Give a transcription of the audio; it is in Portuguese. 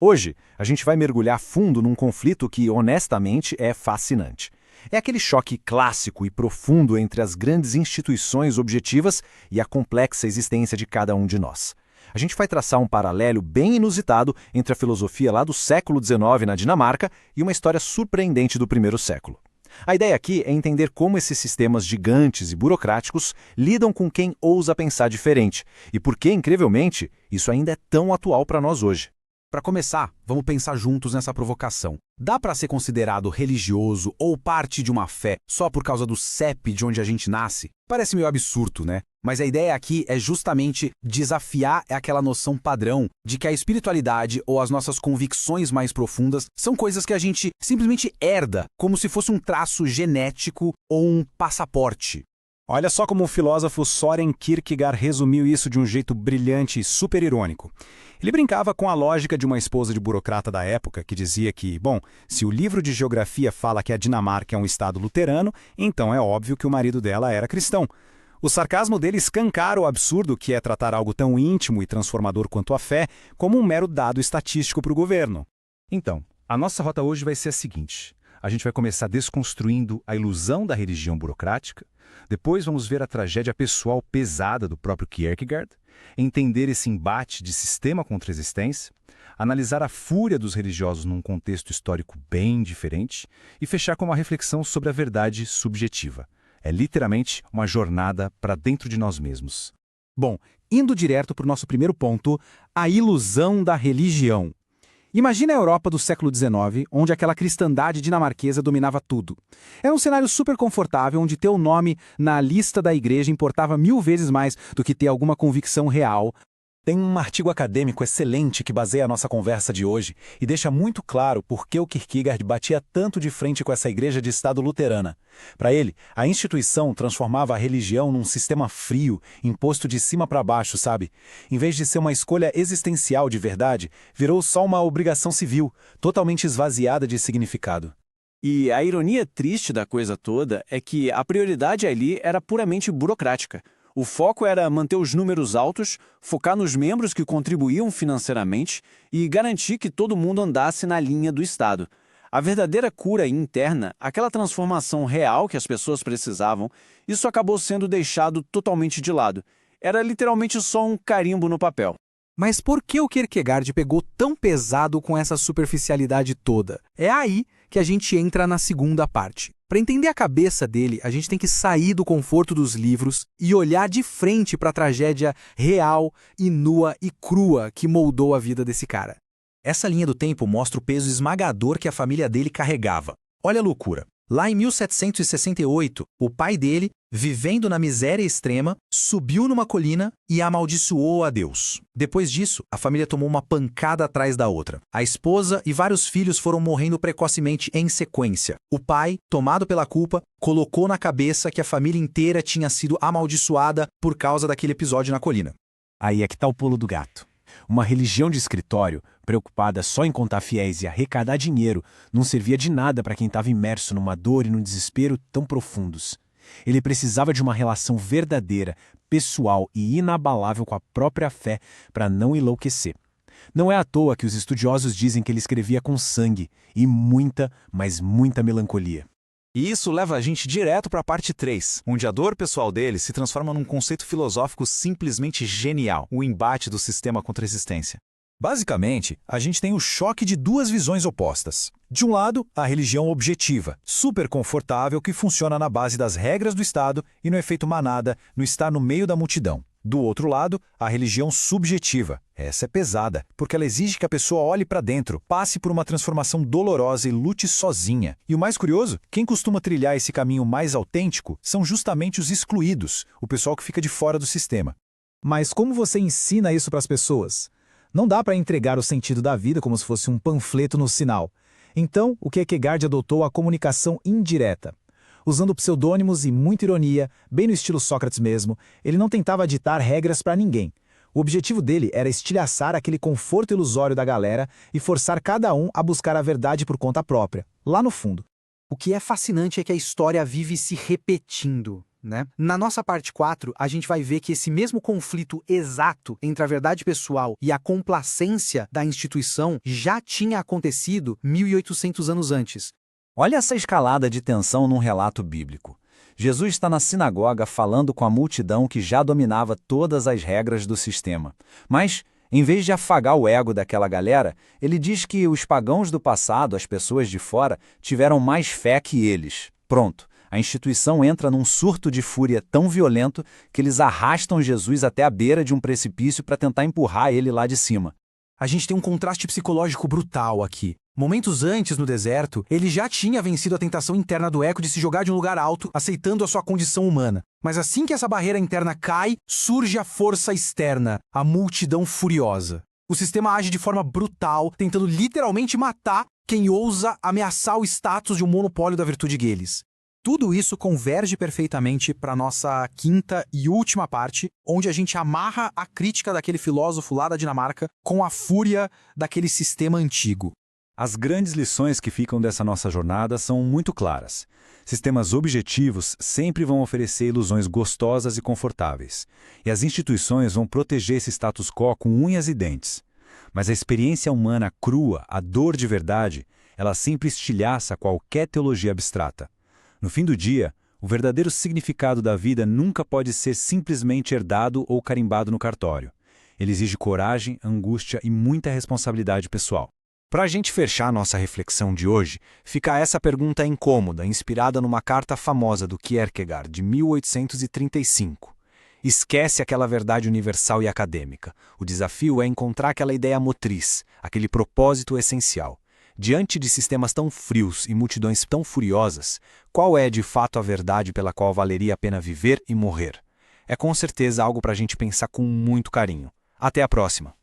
Hoje, a gente vai mergulhar fundo num conflito que, honestamente, é fascinante. É aquele choque clássico e profundo entre as grandes instituições objetivas e a complexa existência de cada um de nós. A gente vai traçar um paralelo bem inusitado entre a filosofia lá do século XIX na Dinamarca e uma história surpreendente do primeiro século. A ideia aqui é entender como esses sistemas gigantes e burocráticos lidam com quem ousa pensar diferente e por que, incrivelmente, isso ainda é tão atual para nós hoje. Para começar, vamos pensar juntos nessa provocação. Dá para ser considerado religioso ou parte de uma fé só por causa do CEP de onde a gente nasce? Parece meio absurdo, né? Mas a ideia aqui é justamente desafiar aquela noção padrão de que a espiritualidade ou as nossas convicções mais profundas são coisas que a gente simplesmente herda, como se fosse um traço genético ou um passaporte. Olha só como o filósofo Søren Kierkegaard resumiu isso de um jeito brilhante e super irônico. Ele brincava com a lógica de uma esposa de burocrata da época que dizia que, bom, se o livro de geografia fala que a Dinamarca é um estado luterano, então é óbvio que o marido dela era cristão. O sarcasmo dele escancara o absurdo que é tratar algo tão íntimo e transformador quanto a fé como um mero dado estatístico para o governo. Então, a nossa rota hoje vai ser a seguinte. A gente vai começar desconstruindo a ilusão da religião burocrática, depois vamos ver a tragédia pessoal pesada do próprio Kierkegaard, entender esse embate de sistema contra existência, analisar a fúria dos religiosos num contexto histórico bem diferente e fechar com uma reflexão sobre a verdade subjetiva. É literalmente uma jornada para dentro de nós mesmos. Bom, indo direto para o nosso primeiro ponto, a ilusão da religião. Imagina a Europa do século XIX, onde aquela cristandade dinamarquesa dominava tudo. Era um cenário super confortável, onde ter o nome na lista da igreja importava 1000 vezes mais do que ter alguma convicção real. Tem um artigo acadêmico excelente que baseia a nossa conversa de hoje e deixa muito claro por que o Kierkegaard batia tanto de frente com essa igreja de Estado luterana. Para ele, a instituição transformava a religião num sistema frio, imposto de cima para baixo, sabe? Em vez de ser uma escolha existencial de verdade, virou só uma obrigação civil, totalmente esvaziada de significado. E a ironia triste da coisa toda é que a prioridade ali era puramente burocrática. O foco era manter os números altos, focar nos membros que contribuíam financeiramente e garantir que todo mundo andasse na linha do Estado. A verdadeira cura interna, aquela transformação real que as pessoas precisavam, isso acabou sendo deixado totalmente de lado. Era literalmente só um carimbo no papel. Mas por que o Kierkegaard pegou tão pesado com essa superficialidade toda? É aí que a gente entra na segunda parte. Para entender a cabeça dele, a gente tem que sair do conforto dos livros e olhar de frente para a tragédia real e nua e crua que moldou a vida desse cara. Essa linha do tempo mostra o peso esmagador que a família dele carregava. Olha a loucura. Lá em 1768, o pai dele, vivendo na miséria extrema, subiu numa colina e amaldiçoou a Deus. Depois disso, a família tomou uma pancada atrás da outra. A esposa e vários filhos foram morrendo precocemente em sequência. O pai, tomado pela culpa, colocou na cabeça que a família inteira tinha sido amaldiçoada por causa daquele episódio na colina. Aí é que tá o pulo do gato. Uma religião de escritório, preocupada só em contar fiéis e arrecadar dinheiro, não servia de nada para quem estava imerso numa dor e num desespero tão profundos. Ele precisava de uma relação verdadeira, pessoal e inabalável com a própria fé para não enlouquecer. Não é à toa que os estudiosos dizem que ele escrevia com sangue e muita, mas muita melancolia. E isso leva a gente direto para a parte 3, onde a dor pessoal dele se transforma num conceito filosófico simplesmente genial, o embate do sistema contra a existência. Basicamente, a gente tem o choque de duas visões opostas. De um lado, a religião objetiva, super confortável, que funciona na base das regras do Estado e no efeito manada, no estar no meio da multidão. Do outro lado, a religião subjetiva. Essa é pesada, porque ela exige que a pessoa olhe para dentro, passe por uma transformação dolorosa e lute sozinha. E o mais curioso, quem costuma trilhar esse caminho mais autêntico são justamente os excluídos, o pessoal que fica de fora do sistema. Mas como você ensina isso para as pessoas? Não dá para entregar o sentido da vida como se fosse um panfleto no sinal. Então, o Kierkegaard adotou a comunicação indireta. Usando pseudônimos e muita ironia, bem no estilo Sócrates mesmo, ele não tentava ditar regras para ninguém. O objetivo dele era estilhaçar aquele conforto ilusório da galera e forçar cada um a buscar a verdade por conta própria, lá no fundo. O que é fascinante é que a história vive se repetindo. né? Na nossa parte 4, a gente vai ver que esse mesmo conflito exato entre a verdade pessoal e a complacência da instituição já tinha acontecido 1800 anos antes. Olha essa escalada de tensão num relato bíblico. Jesus está na sinagoga falando com a multidão que já dominava todas as regras do sistema. Mas, em vez de afagar o ego daquela galera, ele diz que os pagãos do passado, as pessoas de fora, tiveram mais fé que eles. Pronto. A instituição entra num surto de fúria tão violento que eles arrastam Jesus até a beira de um precipício para tentar empurrar ele lá de cima. A gente tem um contraste psicológico brutal aqui. Momentos antes, no deserto, ele já tinha vencido a tentação interna do ego de se jogar de um lugar alto, aceitando a sua condição humana. Mas assim que essa barreira interna cai, surge a força externa, a multidão furiosa. O sistema age de forma brutal, tentando literalmente matar quem ousa ameaçar o status de um monopólio da virtude deles. Tudo isso converge perfeitamente para a nossa quinta e última parte, onde a gente amarra a crítica daquele filósofo lá da Dinamarca com a fúria daquele sistema antigo. As grandes lições que ficam dessa nossa jornada são muito claras. Sistemas objetivos sempre vão oferecer ilusões gostosas e confortáveis, e as instituições vão proteger esse status quo com unhas e dentes. Mas a experiência humana crua, a dor de verdade, ela sempre estilhaça qualquer teologia abstrata. No fim do dia, o verdadeiro significado da vida nunca pode ser simplesmente herdado ou carimbado no cartório. Ele exige coragem, angústia e muita responsabilidade pessoal. Para a gente fechar nossa reflexão de hoje, fica essa pergunta incômoda, inspirada numa carta famosa do Kierkegaard, de 1835. Esquece aquela verdade universal e acadêmica. O desafio é encontrar aquela ideia motriz, aquele propósito essencial. Diante de sistemas tão frios e multidões tão furiosas, qual é de fato a verdade pela qual valeria a pena viver e morrer? É com certeza algo para a gente pensar com muito carinho. Até a próxima!